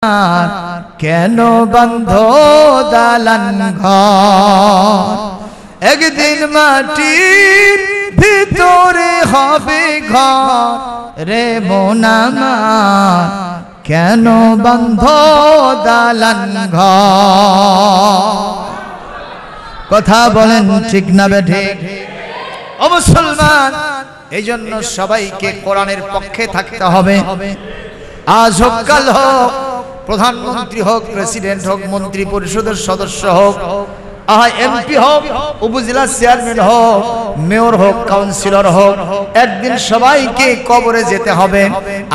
কেন বন্ধ দালান ঘর, একদিন মাটির ভিতরে হবে ঘর রে মন আমার, কেন বন্ধ দালান ঘর। কথা বলেন ঠিক না বেঠিক? ও মুসলমান, এই জন্য সবাইকে কোরআনের পক্ষে থাকতে হবে। আজ হোক কাল হোক, প্রধানমন্ত্রী হোক, প্রেসিডেন্ট হোক, মন্ত্রী পরিষদের সদস্য হোক, এমপি হোক, উপজেলা চেয়ারম্যান হোক, মেয়র হোক, কাউন্সিলর হোক, একদিন সবাইকে কবরে যেতে হবে।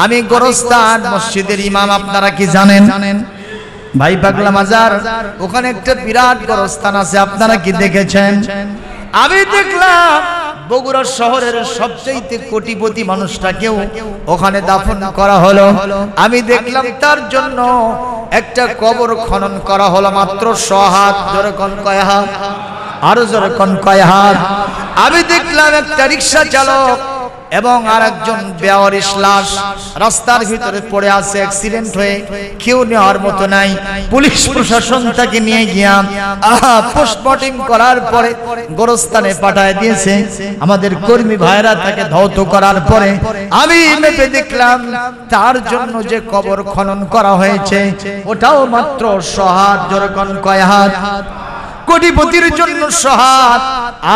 আমি গোরস্তান মসজিদের ইমাম, আপনারা কি জানেন? ভাই পাগলা মাজার, ওখানে একটা বিরাট গোরস্থান আছে, আপনারা কি দেখেছেন? আমি দেখলাম বগুড়া শহরের সবচেয়ে কোটিপতি মানুষটাকেও ওখানে দাফন করা হলো। আমি দেখলাম তার জন্য একটা কবর খনন করা হলো, মাত্র 100 হাত। জোরে কোন কয় হাত? আরো জোরে কোন কয় হাত? আমি দেখলাম একটা রিক্সা চালক এবং আরেকজন বেওয়ারিশ লাশ রাস্তার ভিতরে পড়ে আছে, অ্যাক্সিডেন্ট হয়ে, কেউ নেওয়ার মতো নাই। পুলিশ প্রশাসন তাকে নিয়ে গিয়া পোস্টমর্টেম করার পরে গোরস্থানে পাঠায় দিয়েছে। আমাদের কর্মী ভাইরা তাকে ধৌত করার পরে আমি মেপে দেখলাম তার জন্য যে কবর খনন করা হয়েছে ওটাও মাত্র 100 হাত। জোরে কোন কয় হাত? কোটিপতির জন্য 100 হাত,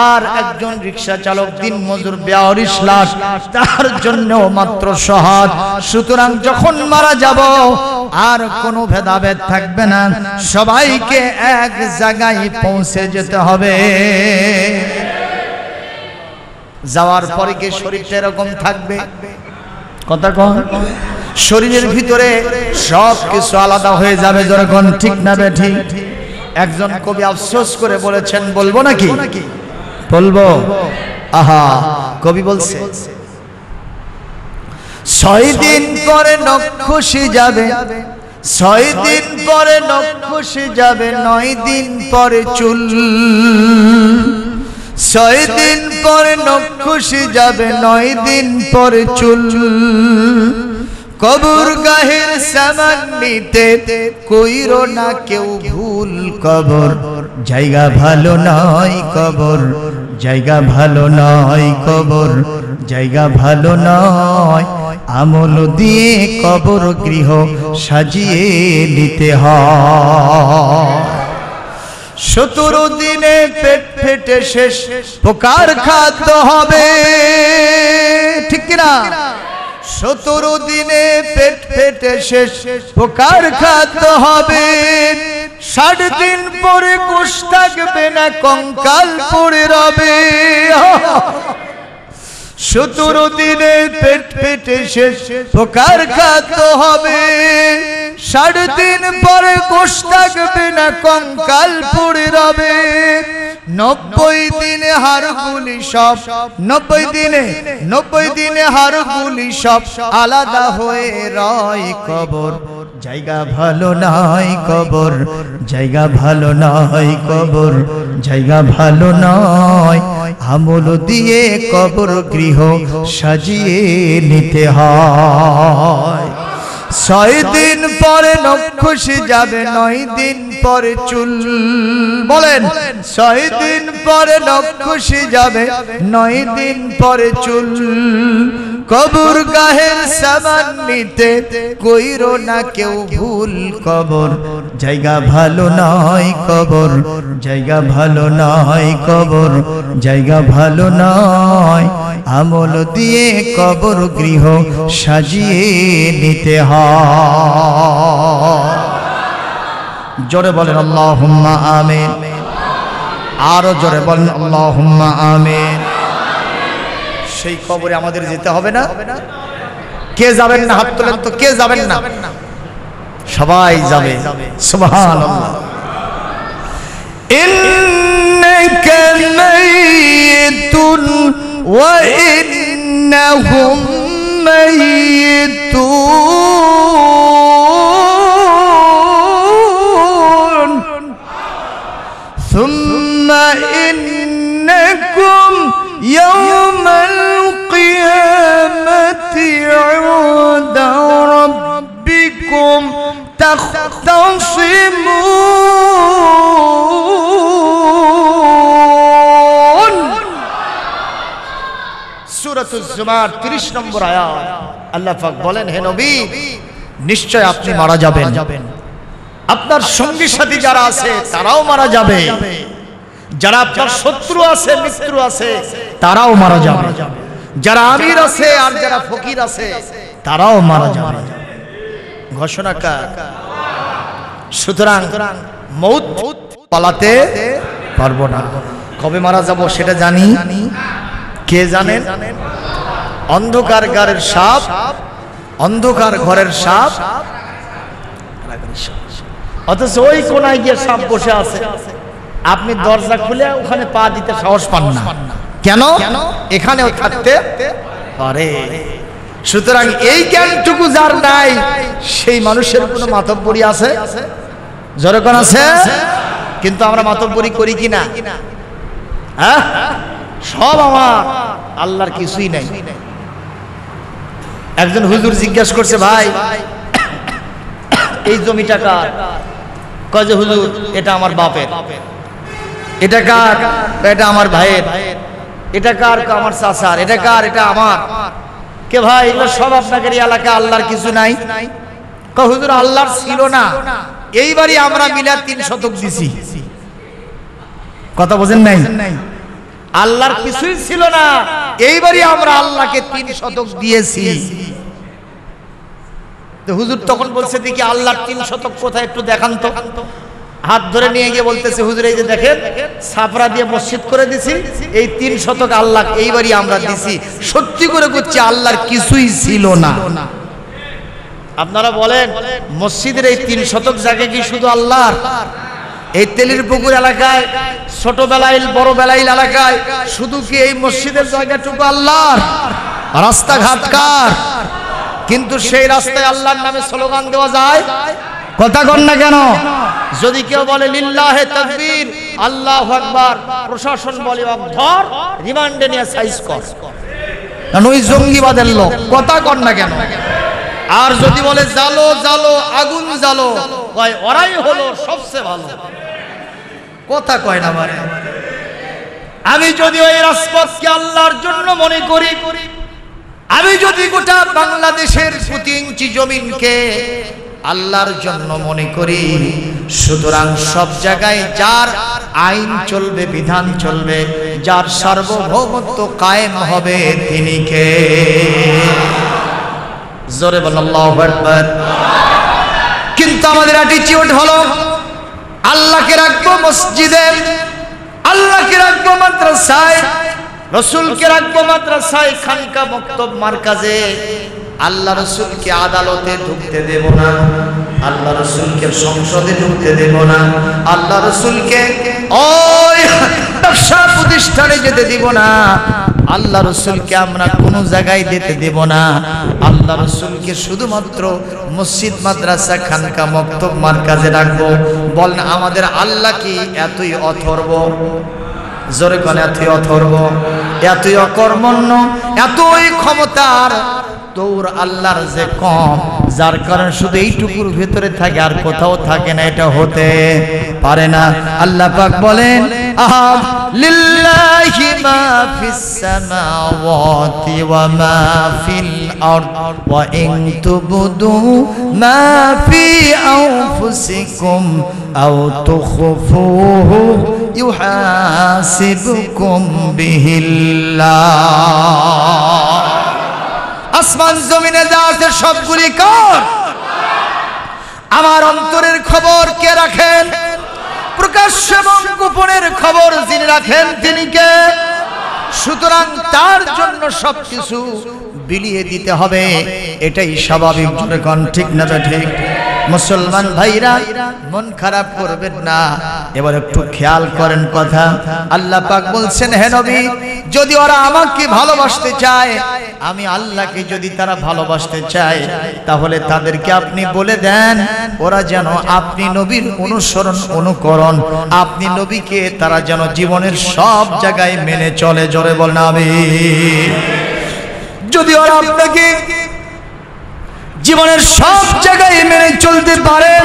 আর একজন রিক্সা চালক দিন মজুর বেওয়ারিশ লাশ, তার জন্য মাত্র 100 হাত। সুতরাং যখন মারা যাব আর কোনো ভেদাভেদ থাকবে না, সবাইকে এক জায়গায় পৌঁছে যেতে হবে। যাওয়ার পরে কি শরীরটা এরকম থাকবে? কথা কন, শরীরের ভিতরে সব কিছু আলাদা হয়ে যাবে। যখন ঠিক না বেঠিক? একজন কবি আফসোস করে বলেছেন, বলবো নাকি? বলবো। আহা, কবি বলছে, 6 দিন পরে নখ খুশি যাবে, 6 দিন পরে নখ খুশি যাবে, 9 দিন পরে চুল। 6 দিন পরে নখ খুশি যাবে, 9 দিন পরে চুল। কবর গাহের সামান নিতে কইরো না কেউ ভুল, কবর জায়গা ভালো নয়, কবর জায়গা ভালো নয়, কবর জায়গা ভালো নয়। আমল দিয়ে কবর গৃহ সাজিয়ে নিতে হয়। 17 দিনে পেট ফেটে শেষ পোকার খাদ্য হবে, ঠিক কিনা? 17 দিনে পেট ফেটে শেষ পোকার খাদ্য হবে। 60 দিন পরে কোষ থাকবে না, কঙ্কাল পড়ে রবে। 17 দিনে পেট ফেটে শেষ পোকার খাদ্য হবে। 60 দিন পরে কোষ থাকবে না, কঙ্কাল পড়ে রবে। 90 দিনে হাড়গুলি সব, 90 দিনে হাড়গুলি সব আলাদা হয়ে রয়। কবর জায়গা ভালো নয়, কবর জায়গা ভালো নয়, কবর জায়গা ভালো নয়। আমল দিয়ে কবর গৃহ সাজিয়ে নিতে হয়। 6 দিন পরে নখ খুশি যাবে, 9 দিন পরে চুল। বলেন, 6 দিন পরে নখ খুশি যাবে, 9 দিন পরে চুল। কবর গাহের সামান নিতে কইরো না কেউ ভুল, কবর জায়গা ভালো নয়, কবর জায়গা ভালো নয়, কবর জায়গা ভালো নয়। আমল দিয়ে কবর গৃহ সাজিয়ে নিতে হয়। জোরে বলেন আল্লাহুম্মা আমিন। আরো জোরে বলেন আল্লাহুম্মা আমিন। সেই কবরে আমাদের যেতে হবে না? কে যাবেন না? হাত তোলেন তো, কে যাবেন না? সবাই যাবে। সুবহানাল্লাহ। ইন্নাকা মাইয়িতুন ওয়া ইন্নাহুম মাইয়িতুন সুম্মা ইন্নাকুম ইয়াওমাল কিয়ামাতি ইনদা রাব্বিকুম তাখতাসিমুন। সূরাতুজ জুমার 30 নম্বর আয়াত আল্লাহ পাক বলেন, হে নবী নিশ্চয় আপনি মারা যাবেন, আপনার সঙ্গী সাথী যারা আছে তারাও মারা যাবে, যারা আপনার শত্রু আছে মিত্র আছে তারাও মারা যাবে, যারা আমির আছে আর যারা ফকির আছে তারাও মারা যাবে। ঘোষণা কার? সুতরাং মউত পালাতে পারবো না। কবে মারা যাব সেটা জানি, কে জানেন? অন্ধকার ঘরের সাপ, অন্ধকার ঘরের সাপ, অথচ ওই কোনায় গিয়ে সাপ বসে আছে, আপনি দরজা খুলে ওখানে পা দিতে সাহস পান না। কেন? এখানেও থাকতে পারে। সুতরাং এই জ্ঞানটুকু যার নাই সেই মানুষের কোনো মাতব্বরি আছে? জোরে কোন আছে? কিন্তু আমরা মাতব্বরি করি কিনা? হ্যাঁ, সব আমার, আল্লাহর কিছুই নাই। একজন হুজুর জিজ্ঞাসা করছে, ভাই এই জমিটা কার? কয় যে হুজুর এটা আমার বাপের। এটা কার? এটা আমার ভাইয়ের। এটা কার? আমার চাচার। এটা কার? এটা আমার। কে ভাই এগুলো সব আপনাদের এলাকা, আল্লাহর কিছু নাই? কয় হুজুর আল্লাহর ছিল না, এইবারই আমরা মিলা 3 শতক দিছি। কথা বোঝেন নাই? আল্লাহর কিছুই ছিল না, এইবারই আমরা আল্লাহকে 3 শতক দিয়েছি। তো হুজুর তখন বলছে, দেখি আল্লাহর 3 শতক কোথায় একটু দেখান তো। হাত ধরে নিয়ে গিয়ে বলতেছে, হুজুর এই যে দেখেন ছাপরা দিয়ে মসজিদ করে দিছি, এই 3 শতক আল্লাহ এইবারই আমরা দিছি। সত্যি করে বলছি আল্লাহর কিছুই ছিল না। আপনারা বলেন মসজিদের এই 3 শতক জায়গা কি শুধু আল্লাহর? এই তেলির পুকুর এলাকায়, ছোট বেলাইল বড় বেলাইল এলাকায় শুধু কি এই মসজিদের জায়গাটুকু আল্লাহর? রাস্তাঘাট কার? কিন্তু সেই রাস্তায় আল্লাহর নামে স্লোগান দেওয়া যায়? কথা কন না কেন? যদি কেউ বলে লিল্লাহে তাকবীর, আল্লাহু আকবার, প্রশাসন বলে ধর, রিমান্ডে নিয়ে সাইজ কর, কারণ ওই জঙ্গিবাদের লোক। কথা কন না কেন? আর যদি বলে জালো জালো, আগুন জালো, কয় ওরাই হলো সবচেয়ে ভালো। কথা কয় না মানে? আমি যদি ওই রাজপথকে আল্লাহর জন্য মনে করি, আমি যদি গোটা বাংলাদেশের প্রতি ইঞ্চি জমিনকে আল্লাহর জন্য মনে করি, সুতরাং সব জায়গায় যার আইন চলবে, বিধান চলবে, যার সার্বভৌমত্ব কায়েম হবে তিনি কে? জোরে বলেন আল্লাহু আকবার। কিন্তু আমাদের অ্যাটিটিউড হলো আল্লাহকে রাখবো মসজিদে, আল্লাহকে রাখবো মাদ্রাসায়, রাসূলকে রাখবো মাদ্রাসায়, খানকা মক্তব মারকাজে, আল্লাহ রাসূলকে আদালতে ঢুকতে দেব না, আল্লাহ রাসূলকে সংসদে ঢুকতে দেব না, আল্লাহ রাসূলকে ওই ব্যবসা প্রতিষ্ঠানে যেতে দেব না, আল্লাহ রাসূলকে আমরা কোনো জায়গায় যেতে দেব না। আল্লাহ রাসূলকে শুধুমাত্র মসজিদ, মাদ্রাসা, খানকা মক্তব মারকাজে রাখবো। বলেন আমাদের আল্লাহ কি এতই অথর্ব? জোরে কোন এতই অথর্ব, এতই অকর্মণ্য, এতই ক্ষমতার তোর আল্লাহর যে কম, যার কারণে শুধু এইটুকুর ভিতরে থাকে আর কোথাও থাকে না? এটা হতে পারে না। আল্লাহ পাক বলেন আহাদ লিল্লাহি মা ফিস সামাওয়াতি ওয়া মা ফিল আরদ ওয়া ইন তুবদু মা ফি আনফুসিকুম আও তুখফুহু ইউহাসিবুকুম বিহিল্লাহ। আসমান জমিনে যা আছে সবগুলি কার? আমার অন্তরের খবর কে রাখেন? প্রকাশ্য এবং গোপনের খবর যিনি রাখেন তিনি কে? সুতরাং তার জন্য সবকিছু বিলিয়ে দিতে হবে, এটাই স্বাভাবিক। জোরে কোন ঠিক না ঠিক? মুসলমান ভাইরা মন খারাপ করবেন না, এবার একটু খেয়াল করেন কথা। আল্লাহ পাক বলছেন, হে নবী যদি ওরা আমাকে ভালোবাসতে চায়, আমি আল্লাহকে যদি তারা ভালোবাসতে চায়, তাহলে তাদেরকে আপনি বলে দেন ওরা যেন আপনি নবীর অনুসরণ অনুকরণ, আপনি নবীকে তারা যেন জীবনের সব জায়গায় মেনে চলে। জোরে বলেন আমিন। যদি ওরা আপনাকে জীবনের সব জায়গায় মেনে চলতে পারেন,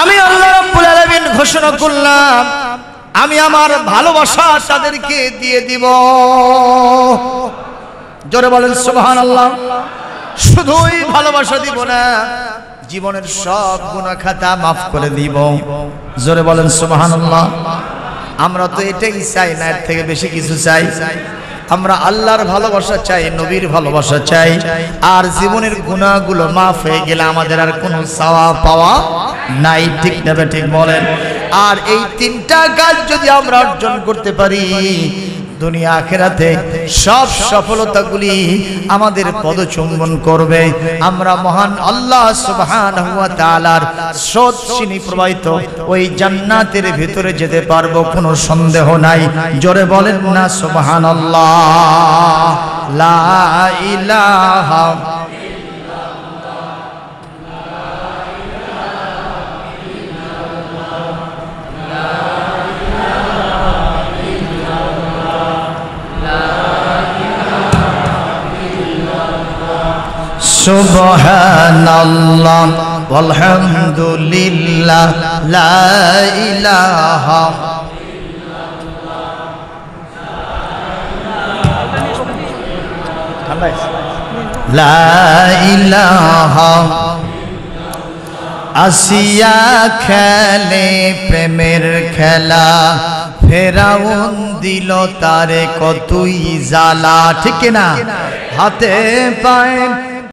আমি আল্লাহ রাব্বুল আলামিন ঘোষণা করলাম আমি আমার ভালোবাসা তাদেরকে দিয়ে দিব। জোরে বলেন সুবহানাল্লাহ। শুধুই ভালোবাসা দিব না, জীবনের সব গুনাহ খাতা মাফ করে দিব। জোরে বলেন সুবহানাল্লাহ। আমরা তো এটাই চাই না, এর থেকে বেশি কিছু চাই। আমরা আল্লাহর ভালোবাসা চাই, নবীর ভালোবাসা চাই, আর জীবনের গুনাহগুলো মাফ হয়ে গেলে আমাদের আর কোনো চাওয়া পাওয়া নাই। ঠিক না ঠিক বলেন? আর এই তিনটা কাজ যদি আমরা অর্জন করতে পারি, দুনিয়া আখিরাতে সব সফলতাগুলি আমাদের পদচুম্বন করবে। আমরা মহান আল্লাহ সুবহানাহু ওয়া তাআলার স্রোত সিনি প্রবাহিত ওই জান্নাতের ভিতরে যেতে পারবো, কোনো সন্দেহ নাই। জোরে বলেন না সুবহানাল্লাহ। লা ইলাহা সুবহানাল্লাহ ওয়ালহামদুলিল্লাহ লা ইলাহা লা ইলাহা। আসিয়া খেলে প্রেমের খেলা, ফেরাউন দিল তারে কতই জ্বালা। ঠিক না? হাতে পায়ে